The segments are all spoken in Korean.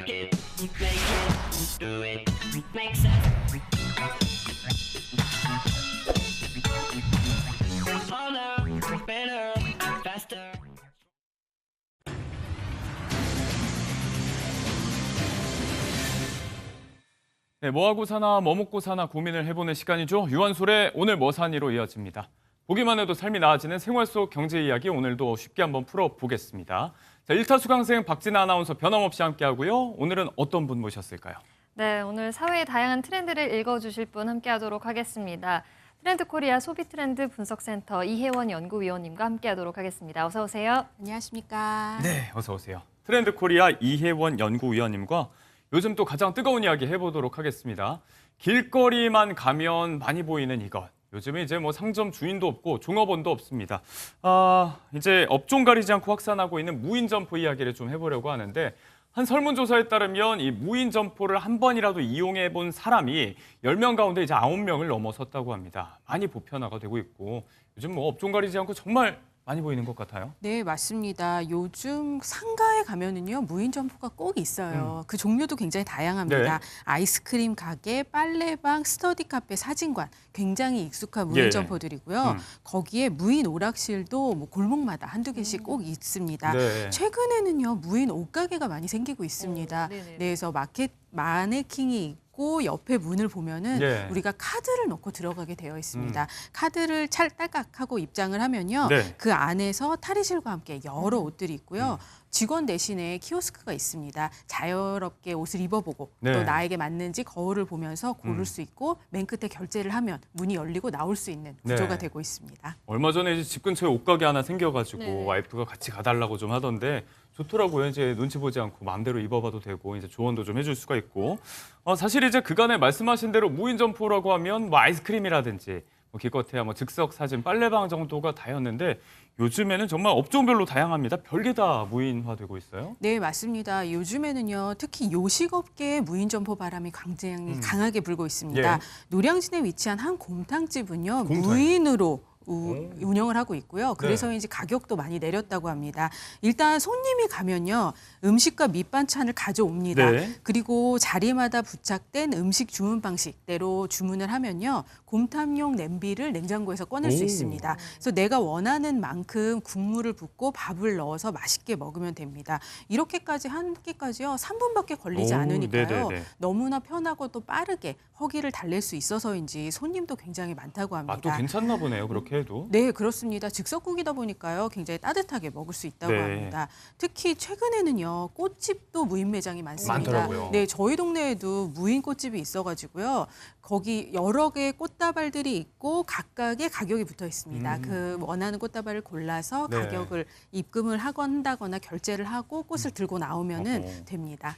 it, make it, do it, make sense. Harder, better, faster. 네, 뭐하고 사나 뭐 먹고 사나 고민을 해보는 시간이죠. 유한솔의 오늘 뭐 사니로 이어집니다. 보기만 해도 삶이 나아지는 생활 속 경제 이야기 오늘도 쉽게 한번 풀어보겠습니다. 자, 1타 수강생 박진아 아나운서 변함없이 함께하고요. 오늘은 어떤 분 모셨을까요? 네, 오늘 사회의 다양한 트렌드를 읽어주실 분 함께하도록 하겠습니다. 트렌드 코리아 소비 트렌드 분석센터 이혜원 연구위원님과 함께하도록 하겠습니다. 어서 오세요. 안녕하십니까. 네, 어서 오세요. 트렌드 코리아 이혜원 연구위원님과 요즘 또 가장 뜨거운 이야기 해보도록 하겠습니다. 길거리만 가면 많이 보이는 이것. 요즘에 이제 뭐 상점 주인도 없고 종업원도 없습니다. 이제 업종 가리지 않고 확산하고 있는 무인 점포 이야기를 좀 해보려고 하는데 한 설문조사에 따르면 이 무인 점포를 한 번이라도 이용해 본 사람이 10명 가운데 이제 9명을 넘어섰다고 합니다. 많이 보편화가 되고 있고 요즘 뭐 업종 가리지 않고 정말 많이 보이는 것 같아요. 네, 맞습니다. 요즘 상가에 가면은요, 무인 점포가 꼭 있어요. 그 종류도 굉장히 다양합니다. 네. 아이스크림 가게, 빨래방, 스터디 카페, 사진관. 굉장히 익숙한 무인 예. 점포들이고요. 거기에 무인 오락실도 뭐 골목마다 한두 개씩 꼭 있습니다. 네. 최근에는요, 무인 옷가게가 많이 생기고 있습니다. 네네. 네, 그래서 마네킹이 있고 옆에 문을 보면은 예. 우리가 카드를 넣고 들어가게 되어 있습니다. 카드를 찰딱하고 입장을 하면요. 네. 그 안에서 탈의실과 함께 여러 옷들이 있고요. 직원 대신에 키오스크가 있습니다. 자유롭게 옷을 입어보고 네. 또 나에게 맞는지 거울을 보면서 고를 수 있고 맨 끝에 결제를 하면 문이 열리고 나올 수 있는 구조가 네. 되고 있습니다. 얼마 전에 이제 집 근처에 옷가게 하나 생겨가지고 네. 와이프가 같이 가달라고 좀 하던데 좋더라고요. 이제 눈치 보지 않고 마음대로 입어봐도 되고 이제 조언도 좀 해줄 수가 있고 사실 이제 그간에 말씀하신 대로 무인 점포라고 하면 뭐 아이스크림이라든지 뭐 기껏해야 뭐 즉석 사진, 빨래방 정도가 다였는데 요즘에는 정말 업종별로 다양합니다. 별게 다 무인화되고 있어요. 네, 맞습니다. 요즘에는요, 특히 요식업계의 무인 점포 바람이 굉장히 강하게 불고 있습니다. 예. 노량진에 위치한 한 곰탕집은요, 곰탕이요? 무인으로 운영을 하고 있고요. 그래서인지 가격도 많이 내렸다고 합니다. 일단 손님이 가면요, 음식과 밑반찬을 가져옵니다. 네. 그리고 자리마다 부착된 음식 주문 방식대로 주문을 하면요, 곰탕용 냄비를 냉장고에서 꺼낼 수 오. 있습니다. 그래서 내가 원하는 만큼 국물을 붓고 밥을 넣어서 맛있게 먹으면 됩니다. 이렇게까지 한 끼까지요, 3분밖에 걸리지 오, 않으니까요. 네네네. 너무나 편하고 또 빠르게 허기를 달랠 수 있어서인지 손님도 굉장히 많다고 합니다. 맛도 괜찮나 보네요. 그렇게 해도. 네, 그렇습니다. 즉석국이다 보니까요, 굉장히 따뜻하게 먹을 수 있다고 네. 합니다. 특히 최근에는요, 꽃집도 무인 매장이 많습니다. 많더라고요. 네, 저희 동네에도 무인 꽃집이 있어가지고요, 거기 여러 개의 꽃다발들이 있고 각각의 가격이 붙어 있습니다. 그 원하는 꽃다발을 골라서 네. 가격을 입금을 한다거나 결제를 하고 꽃을 들고 나오면은 어허. 됩니다.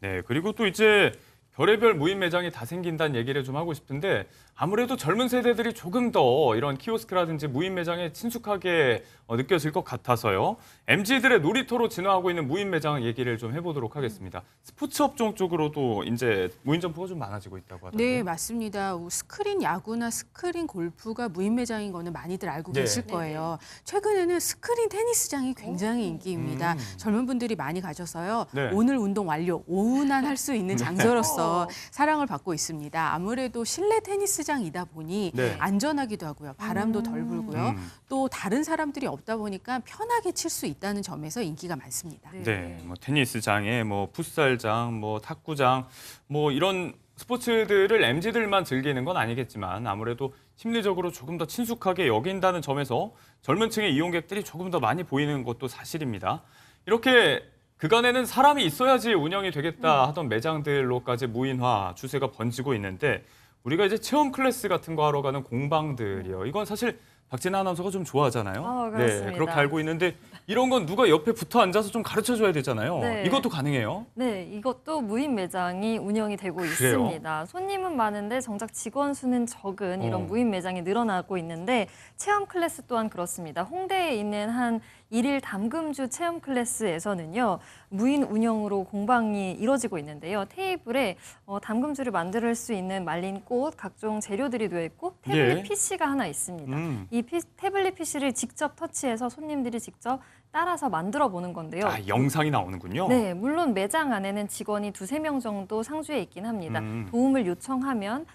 네, 그리고 또 이제 별의별 무인 매장이 다 생긴다는 얘기를 좀 하고 싶은데 아무래도 젊은 세대들이 조금 더 이런 키오스크라든지 무인 매장에 친숙하게 느껴질 것 같아서요. MZ들의 놀이터로 진화하고 있는 무인 매장 얘기를 좀 해보도록 하겠습니다. 스포츠 업종 쪽으로도 이제 무인 점포가 좀 많아지고 있다고 하던데. 네, 맞습니다. 스크린 야구나 스크린 골프가 무인 매장인 거는 많이들 알고 네. 계실 거예요. 최근에는 스크린 테니스장이 굉장히 인기입니다. 젊은 분들이 많이 가셔서요. 네. 오늘 운동 완료, 오운한 할 수 있는 장소로서 사랑을 받고 있습니다. 아무래도 실내 테니스장이다 보니 네. 안전하기도 하고요. 바람도 덜 불고요. 음. 또 다른 사람들이 없다 보니까 편하게 칠 수 있다는 점에서 인기가 많습니다. 네, 뭐 테니스장에 뭐 풋살장, 뭐 탁구장, 뭐 이런 스포츠들을 MZ들만 즐기는 건 아니겠지만 아무래도 심리적으로 조금 더 친숙하게 여긴다는 점에서 젊은 층의 이용객들이 조금 더 많이 보이는 것도 사실입니다. 이렇게 그간에는 사람이 있어야지 운영이 되겠다 하던 매장들로까지 무인화 추세가 번지고 있는데 우리가 이제 체험 클래스 같은 거 하러 가는 공방들이요. 이건 사실 박진아 아나운서가 좀 좋아하잖아요. 그렇습니다. 네, 그렇게 알고 있는데 이런 건 누가 옆에 붙어 앉아서 좀 가르쳐 줘야 되잖아요. 네. 이것도 가능해요? 네, 이것도 무인 매장이 운영이 되고 그래요? 있습니다. 손님은 많은데 정작 직원 수는 적은 이런 무인 매장이 늘어나고 있는데 체험 클래스 또한 그렇습니다. 홍대에 있는 한 일일 담금주 체험 클래스에서는요. 무인 운영으로 공방이 이뤄지고 있는데요. 테이블에 담금주를 만들 수 있는 말린 꽃, 각종 재료들이 되어 있고 테이블에 예. PC가 하나 있습니다. 이 이 태블릿 PC를 직접 터치해서 손님들이 직접 따라서 만들어 보는 건데요. 아, 영상이 나오는군요. 네, 물론 매장 안에는 직원이 2~3명 정도 상주해 있긴 합니다. 도움을 요청하면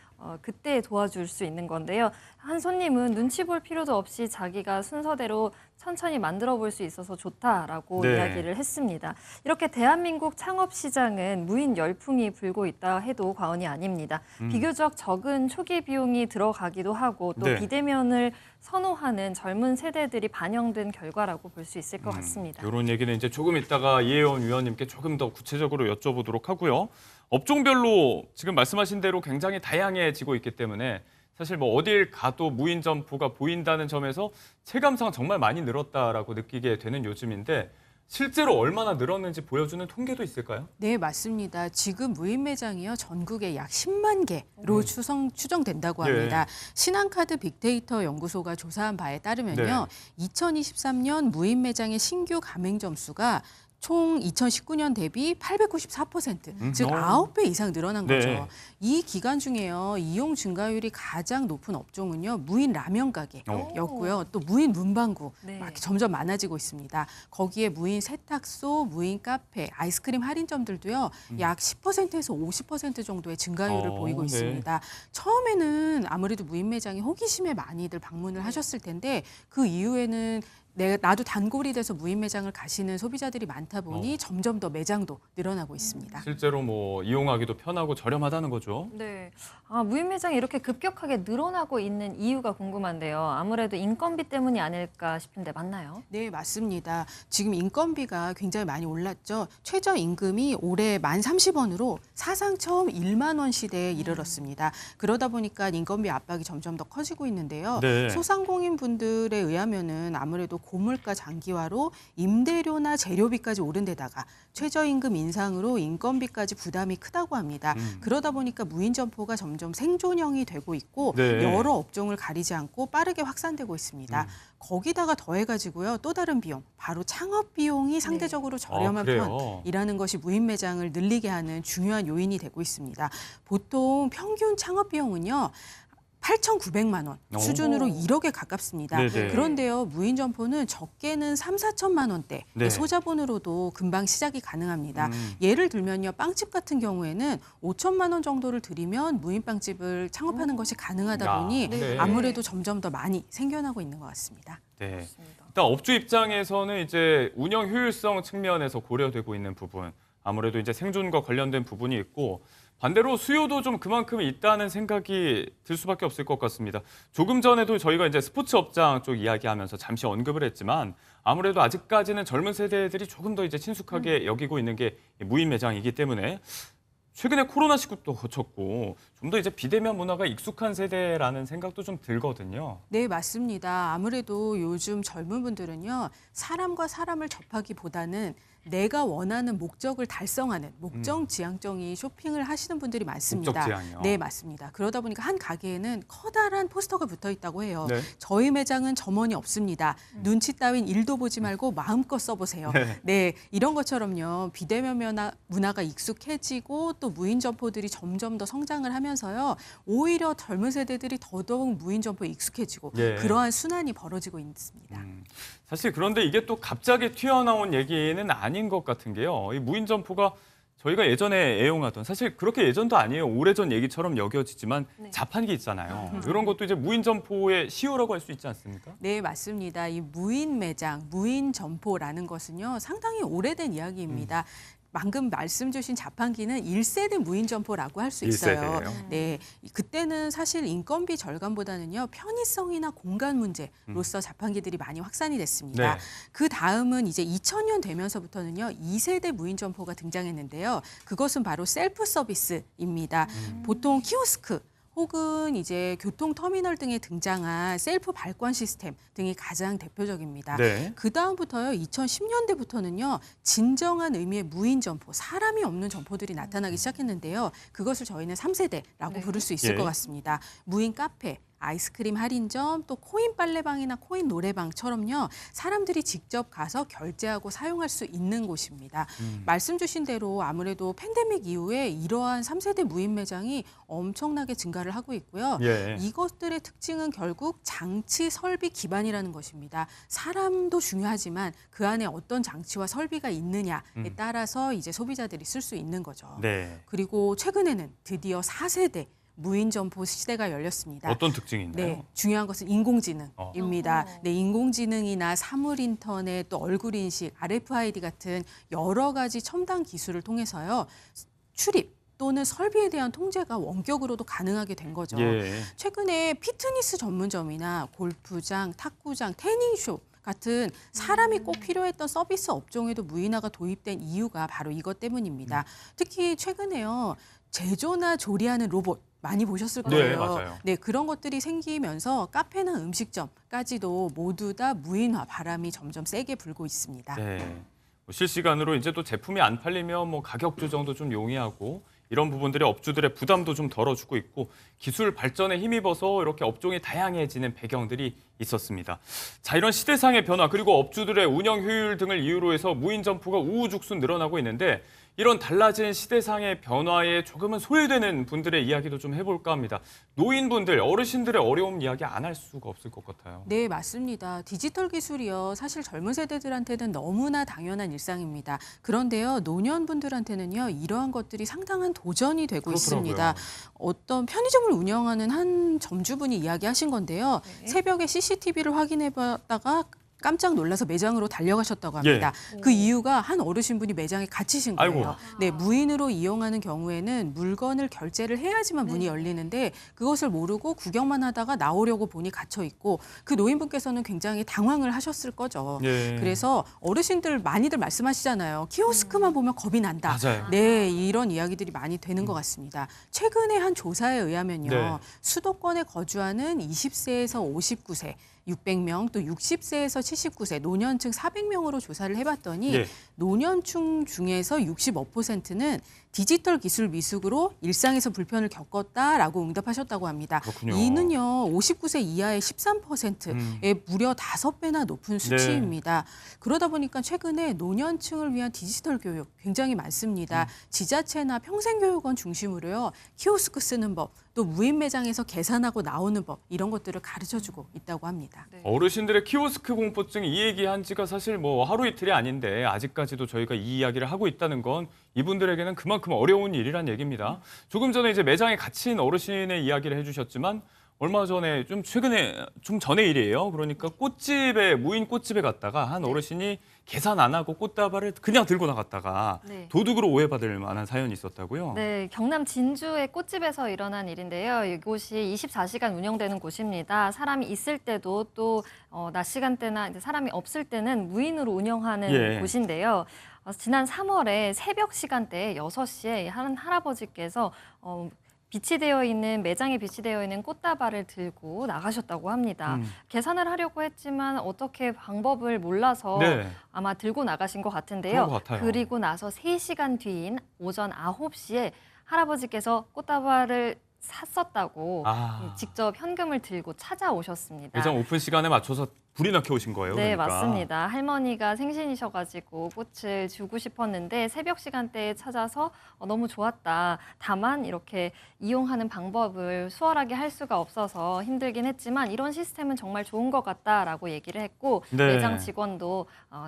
그때 도와줄 수 있는 건데요. 한 손님은 눈치 볼 필요도 없이 자기가 순서대로 천천히 만들어 볼 수 있어서 좋다라고 네. 이야기를 했습니다. 이렇게 대한민국 창업 시장은 무인 열풍이 불고 있다 해도 과언이 아닙니다. 비교적 적은 초기 비용이 들어가기도 하고 또 네. 비대면을 선호하는 젊은 세대들이 반영된 결과라고 볼 수 있을 것 같습니다. 이런 얘기는 이제 조금 이따가 이혜원 위원님께 조금 더 구체적으로 여쭤보도록 하고요. 업종별로 지금 말씀하신 대로 굉장히 다양해지고 있기 때문에 사실 뭐 어딜 가도 무인 점포가 보인다는 점에서 체감상 정말 많이 늘었다라고 느끼게 되는 요즘인데 실제로 얼마나 늘었는지 보여주는 통계도 있을까요? 네, 맞습니다. 지금 무인 매장이요. 전국에 약 10만 개로 추정된다고 합니다. 신한카드 빅데이터 연구소가 조사한 바에 따르면요. 2023년 무인 매장의 신규 가맹 점수가 총 2019년 대비 894%, 즉 9배 이상 늘어난 거죠. 네. 이 기간 중에요. 이용 증가율이 가장 높은 업종은요. 무인 라면 가게였고요. 또 무인 문방구 네. 막 점점 많아지고 있습니다. 거기에 무인 세탁소, 무인 카페, 아이스크림 할인점들도요. 약 10%에서 50% 정도의 증가율을 보이고 네. 있습니다. 처음에는 아무래도 무인 매장에 호기심에 많이들 방문을 하셨을 텐데 그 이후에는 나도 단골이 돼서 무인 매장을 가시는 소비자들이 많다 보니 점점 더 매장도 늘어나고 있습니다. 실제로 뭐 이용하기도 편하고 저렴하다는 거죠. 네. 무인 매장이 이렇게 급격하게 늘어나고 있는 이유가 궁금한데요. 아무래도 인건비 때문이 아닐까 싶은데 맞나요? 네, 맞습니다. 지금 인건비가 굉장히 많이 올랐죠. 최저임금이 올해 1030원으로 사상 처음 1만 원 시대에 이르렀습니다. 그러다 보니까 인건비 압박이 점점 더 커지고 있는데요. 네. 소상공인 분들에 의하면은 아무래도 고물가 장기화로 임대료나 재료비까지 오른 데다가 최저임금 인상으로 인건비까지 부담이 크다고 합니다. 그러다 보니까 무인 점포가 점점 생존형이 되고 있고 네. 여러 업종을 가리지 않고 빠르게 확산되고 있습니다. 거기다가 더해가지고요. 또 다른 비용, 바로 창업 비용이 상대적으로 저렴한 그래요? 편이라는 것이 무인 매장을 늘리게 하는 중요한 요인이 되고 있습니다. 보통 평균 창업 비용은요. 8,900만 원 수준으로 1억에 가깝습니다. 네네. 그런데요, 무인 점포는 적게는 3~4천만 원대 네. 소자본으로도 금방 시작이 가능합니다. 예를 들면요, 빵집 같은 경우에는 5천만 원 정도를 들이면 무인 빵집을 창업하는 것이 가능하다 보니 네. 아무래도 점점 더 많이 생겨나고 있는 것 같습니다. 네. 일단 업주 입장에서는 이제 운영 효율성 측면에서 고려되고 있는 부분, 아무래도 이제 생존과 관련된 부분이 있고 반대로 수요도 좀 그만큼 있다는 생각이 들 수밖에 없을 것 같습니다. 조금 전에도 저희가 이제 스포츠 업장 쪽 이야기하면서 잠시 언급을 했지만 아무래도 아직까지는 젊은 세대들이 조금 더 이제 친숙하게 여기고 있는 게 무인 매장이기 때문에 최근에 코로나19도 거쳤고 좀 더 이제 비대면 문화가 익숙한 세대라는 생각도 좀 들거든요. 네, 맞습니다. 아무래도 요즘 젊은 분들은요, 사람과 사람을 접하기보다는 내가 원하는 목적을 달성하는 목적지향적인 쇼핑을 하시는 분들이 많습니다. 목적지향이요? 네, 맞습니다. 그러다 보니까 한 가게에는 커다란 포스터가 붙어 있다고 해요. 네. 저희 매장은 점원이 없습니다. 눈치 따윈 일도 보지 말고 마음껏 써보세요. 네, 이런 것처럼요. 비대면 문화가 익숙해지고 또 무인 점포들이 점점 더 성장을 하면서요. 오히려 젊은 세대들이 더더욱 무인 점포에 익숙해지고 예. 그러한 순환이 벌어지고 있습니다. 사실 그런데 이게 또 갑자기 튀어나온 얘기는 아닌 것 같은 게요. 이 무인 점포가 저희가 예전에 애용하던 사실 그렇게 예전도 아니에요. 오래전 얘기처럼 여겨지지만 자판기 있잖아요. 이런 것도 이제 무인 점포의 시효라고 할 수 있지 않습니까? 네, 맞습니다. 이 무인 매장, 무인 점포라는 것은요, 상당히 오래된 이야기입니다. 방금 말씀 주신 자판기는 1세대 무인 점포라고 할 수 있어요. 1세대예요? 네, 그때는 사실 인건비 절감보다는요, 편의성이나 공간 문제로서 자판기들이 많이 확산이 됐습니다. 네. 그 다음은 이제 2000년 되면서부터는요, 2세대 무인 점포가 등장했는데요. 그것은 바로 셀프 서비스입니다. 보통 키오스크 혹은 이제 교통터미널 등에 등장한 셀프 발권 시스템 등이 가장 대표적입니다. 네. 그 다음부터요, 2010년대부터는요, 진정한 의미의 무인 점포, 사람이 없는 점포들이 나타나기 시작했는데요. 그것을 저희는 3세대라고 부를 수 있을 예. 것 같습니다. 무인 카페, 아이스크림 할인점, 또 코인 빨래방이나 코인 노래방처럼요. 사람들이 직접 가서 결제하고 사용할 수 있는 곳입니다. 말씀 주신 대로 아무래도 팬데믹 이후에 이러한 3세대 무인 매장이 엄청나게 증가를 하고 있고요. 예. 이것들의 특징은 결국 장치 설비 기반이라는 것입니다. 사람도 중요하지만 그 안에 어떤 장치와 설비가 있느냐에 따라서 이제 소비자들이 쓸 수 있는 거죠. 네. 그리고 최근에는 드디어 4세대 무인 점포 시대가 열렸습니다. 어떤 특징이 있나요? 네, 중요한 것은 인공지능입니다. 네, 인공지능이나 사물 인터넷, 또 얼굴 인식, RFID 같은 여러 가지 첨단 기술을 통해서요. 출입 또는 설비에 대한 통제가 원격으로도 가능하게 된 거죠. 예. 최근에 피트니스 전문점이나 골프장, 탁구장, 태닝숍 같은 사람이 꼭 필요했던 서비스 업종에도 무인화가 도입된 이유가 바로 이것 때문입니다. 특히 최근에요. 제조나 조리하는 로봇 많이 보셨을 네, 거예요. 맞아요. 네, 그런 것들이 생기면서 카페나 음식점까지도 모두 다 무인화 바람이 점점 세게 불고 있습니다. 네. 뭐 실시간으로 이제 또 제품이 안 팔리면 뭐 가격 조정도 좀 용이하고 이런 부분들이 업주들의 부담도 좀 덜어주고 있고 기술 발전에 힘입어서 이렇게 업종이 다양해지는 배경들이 있었습니다. 자, 이런 시대상의 변화 그리고 업주들의 운영 효율 등을 이유로 해서 무인 점포가 우후죽순 늘어나고 있는데 이런 달라진 시대상의 변화에 조금은 소외되는 분들의 이야기도 좀 해볼까 합니다. 노인분들, 어르신들의 어려움 이야기 안 할 수가 없을 것 같아요. 네, 맞습니다. 디지털 기술이요. 사실 젊은 세대들한테는 너무나 당연한 일상입니다. 그런데요, 노년분들한테는요, 이러한 것들이 상당한 도전이 되고 그렇더라고요. 있습니다. 어떤 편의점을 운영하는 한 점주분이 이야기하신 건데요. 네. 새벽에 CCTV를 확인해봤다가 깜짝 놀라서 매장으로 달려가셨다고 합니다. 예. 그 이유가 한 어르신분이 매장에 갇히신 거예요. 아이고. 네, 무인으로 이용하는 경우에는 물건을 결제를 해야지만 문이 열리는데 그것을 모르고 구경만 하다가 나오려고 보니 갇혀 있고 그 노인분께서는 굉장히 당황을 하셨을 거죠. 예. 그래서 어르신들 많이들 말씀하시잖아요. 키오스크만 보면 겁이 난다. 맞아요. 네, 이런 이야기들이 많이 되는 것 같습니다. 최근에 한 조사에 의하면요. 네. 수도권에 거주하는 20세에서 59세 600명, 또 60세에서 79세, 노년층 400명으로 조사를 해봤더니 예. 노년층 중에서 65%는 디지털 기술 미숙으로 일상에서 불편을 겪었다라고 응답하셨다고 합니다. 그렇군요. 이는요, 59세 이하의 13%의 무려 5배나 높은 수치입니다. 그러다 보니까 최근에 노년층을 위한 디지털 교육 굉장히 많습니다. 지자체나 평생교육원 중심으로요, 키오스크 쓰는 법, 또 무인 매장에서 계산하고 나오는 법 이런 것들을 가르쳐주고 있다고 합니다. 네. 어르신들의 키오스크 공포증 이 얘기한 지가 사실 뭐 하루 이틀이 아닌데 아직까지도 저희가 이 이야기를 하고 있다는 건 이분들에게는 그만큼 어려운 일이란 얘기입니다. 조금 전에 이제 매장에 갇힌 어르신의 이야기를 해주셨지만 얼마 전에 좀 전의 일이에요. 그러니까 무인 꽃집에 갔다가 한 어르신이 계산 안 하고 꽃다발을 그냥 들고 나갔다가 네. 도둑으로 오해받을 만한 사연이 있었다고요? 네, 경남 진주의 꽃집에서 일어난 일인데요. 이곳이 24시간 운영되는 곳입니다. 사람이 있을 때도 또 낮 시간대나 이제 사람이 없을 때는 무인으로 운영하는 예. 곳인데요. 지난 3월에 새벽 시간대에 6시에 한 할아버지께서 매장에 비치되어 있는 꽃다발을 들고 나가셨다고 합니다. 계산을 하려고 했지만 어떻게 방법을 몰라서 네. 아마 들고 나가신 것 같은데요. 그런 것 같아요. 그리고 나서 3시간 뒤인 오전 9시에 할아버지께서 꽃다발을 샀었다고 직접 현금을 들고 찾아오셨습니다. 매장 오픈 시간에 맞춰서 불이 나게 오신 거예요? 네, 그러니까. 맞습니다. 할머니가 생신이셔가지고 꽃을 주고 싶었는데 새벽 시간대에 찾아서 너무 좋았다. 다만 이렇게 이용하는 방법을 수월하게 할 수가 없어서 힘들긴 했지만 이런 시스템은 정말 좋은 것 같다라고 얘기를 했고 네. 매장 직원도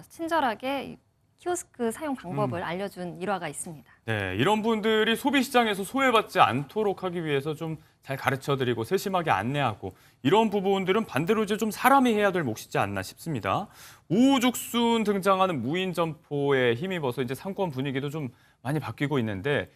친절하게 키오스크 사용 방법을 알려준 일화가 있습니다. 네, 이런 분들이 소비 시장에서 소외받지 않도록 하기 위해서 좀 잘 가르쳐드리고 세심하게 안내하고 이런 부분들은 반대로 이제 좀 사람이 해야 될 몫이지 않나 싶습니다. 우후죽순 등장하는 무인 점포에 힘입어서 이제 상권 분위기도 좀 많이 바뀌고 있는데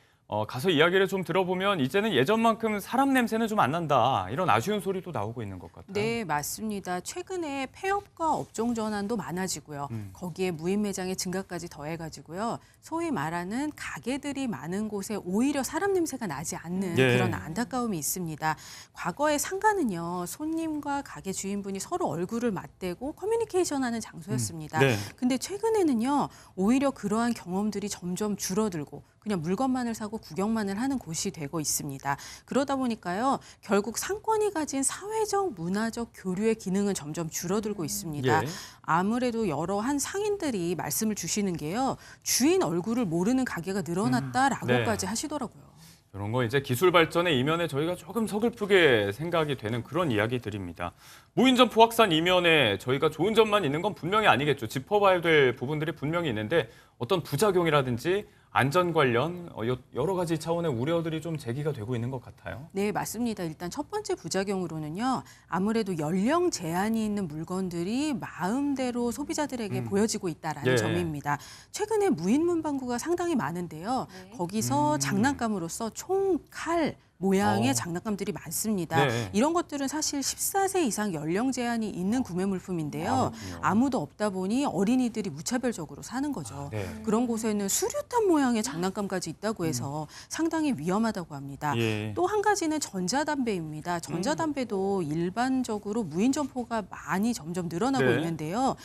가서 이야기를 좀 들어보면 이제는 예전만큼 사람 냄새는 좀 안 난다. 이런 아쉬운 소리도 나오고 있는 것 같아요. 네, 맞습니다. 최근에 폐업과 업종 전환도 많아지고요. 거기에 무인 매장의 증가까지 더해가지고요. 소위 말하는 가게들이 많은 곳에 오히려 사람 냄새가 나지 않는 예. 그런 안타까움이 있습니다. 과거의 상가는요. 손님과 가게 주인분이 서로 얼굴을 맞대고 커뮤니케이션하는 장소였습니다. 네. 근데 최근에는요. 오히려 그러한 경험들이 점점 줄어들고 그냥 물건만을 사고 구경만을 하는 곳이 되고 있습니다. 그러다 보니까요. 결국 상권이 가진 사회적, 문화적 교류의 기능은 점점 줄어들고 있습니다. 예. 아무래도 여러 한 상인들이 말씀을 주시는 게요. 주인 얼굴을 모르는 가게가 늘어났다라고까지 네. 하시더라고요. 이런 거 이제 기술 발전의 이면에 저희가 조금 서글프게 생각이 되는 그런 이야기들입니다. 무인점포 확산 이면에 저희가 좋은 점만 있는 건 분명히 아니겠죠. 짚어봐야 될 부분들이 분명히 있는데 어떤 부작용이라든지 안전 관련 여러 가지 차원의 우려들이 좀 제기가 되고 있는 것 같아요. 네, 맞습니다. 일단 첫 번째 부작용으로는요. 아무래도 연령 제한이 있는 물건들이 마음대로 소비자들에게 보여지고 있다라는 예. 점입니다. 최근에 무인 문방구가 상당히 많은데요. 네. 거기서 장난감으로서 총, 칼, 모양의 장난감들이 많습니다. 네. 이런 것들은 사실 14세 이상 연령 제한이 있는 구매 물품인데요. 그렇군요. 아무도 없다 보니 어린이들이 무차별적으로 사는 거죠. 네. 그런 곳에는 수류탄 모양의 장난감까지 있다고 해서 상당히 위험하다고 합니다. 예. 또 한 가지는 전자담배입니다. 전자담배도 일반적으로 무인 점포가 많이 점점 늘어나고 네. 있는데요.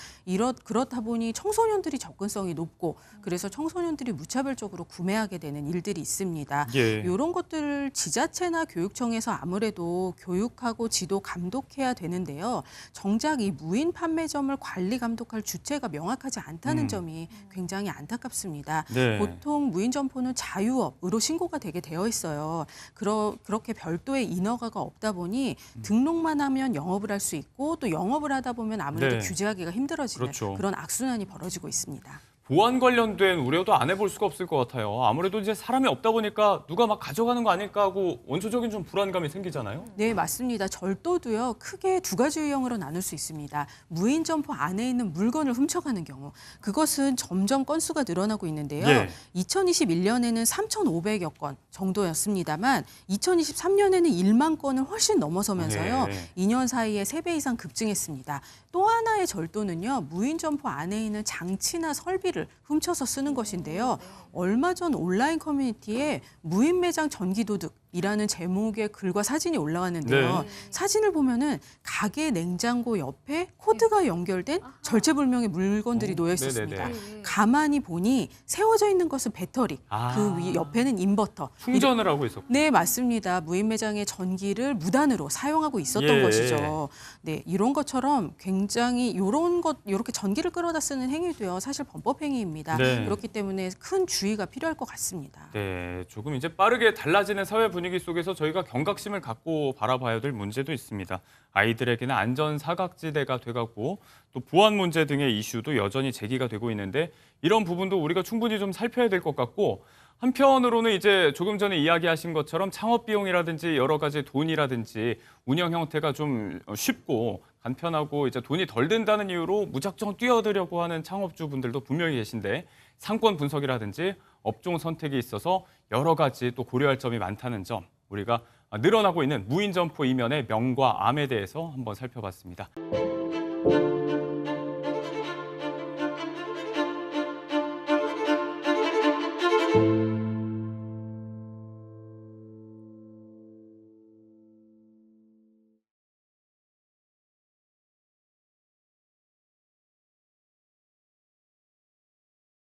그렇다 보니 청소년들이 접근성이 높고 그래서 청소년들이 무차별적으로 구매하게 되는 일들이 있습니다. 예. 이런 것들을 지자체나 교육청에서 아무래도 교육하고 지도 감독해야 되는데요. 정작 이 무인 판매점을 관리 감독할 주체가 명확하지 않다는 점이 굉장히 안타깝습니다. 네. 보통 무인 점포는 자유업으로 신고가 되게 되어 있어요. 그렇게 별도의 인허가가 없다 보니 등록만 하면 영업을 할 수 있고 또 영업을 하다 보면 아무래도 네. 규제하기가 힘들어지는 그렇죠. 그런 악순환이 벌어지고 있습니다. 보안 관련된 우려도 안 해볼 수가 없을 것 같아요. 아무래도 이제 사람이 없다 보니까 누가 막 가져가는 거 아닐까 하고 원초적인 좀 불안감이 생기잖아요. 네, 맞습니다. 절도도요, 크게 두 가지 유형으로 나눌 수 있습니다. 무인 점포 안에 있는 물건을 훔쳐가는 경우. 그것은 점점 건수가 늘어나고 있는데요. 예. 2021년에는 3,500여 건 정도였습니다만 2023년에는 1만 건을 훨씬 넘어서면서요. 예. 2년 사이에 3배 이상 급증했습니다. 또 하나의 절도는요. 무인 점포 안에 있는 장치나 설비를 훔쳐서 쓰는 것인데요. 얼마 전 온라인 커뮤니티에 무인 매장 전기도둑이라는 제목의 글과 사진이 올라왔는데요. 네. 사진을 보면은 가게 냉장고 옆에 코드가 연결된 절체불명의 물건들이 놓여 있었습니다. 네네네. 가만히 보니 세워져 있는 것은 배터리, 아. 그 위 옆에는 인버터. 충전을 하고 있었고. 네, 맞습니다. 무인 매장의 전기를 무단으로 사용하고 있었던 예. 것이죠. 네, 이런 것처럼 굉장히 이렇게 전기를 끌어다 쓰는 행위도요. 사실 범법 행위입니다. 네. 그렇기 때문에 큰 주의가 필요할 것 같습니다. 네, 조금 이제 빠르게 달라지는 사회 분위기 속에서 저희가 경각심을 갖고 바라봐야 될 문제도 있습니다. 아이들에게는 안전 사각지대가 돼가고 또 보안 문제 등의 이슈도 여전히 제기가 되고 있는데 이런 부분도 우리가 충분히 좀 살펴야 될 것 같고 한편으로는 이제 조금 전에 이야기하신 것처럼 창업 비용이라든지 여러 가지 돈이라든지 운영 형태가 좀 쉽고 간편하고 이제 돈이 덜 든다는 이유로 무작정 뛰어들려고 하는 창업주분들도 분명히 계신데 상권 분석이라든지 업종 선택에 있어서 여러 가지 또 고려할 점이 많다는 점 우리가 늘어나고 있는 무인 점포 이면의 명과 암에 대해서 한번 살펴봤습니다.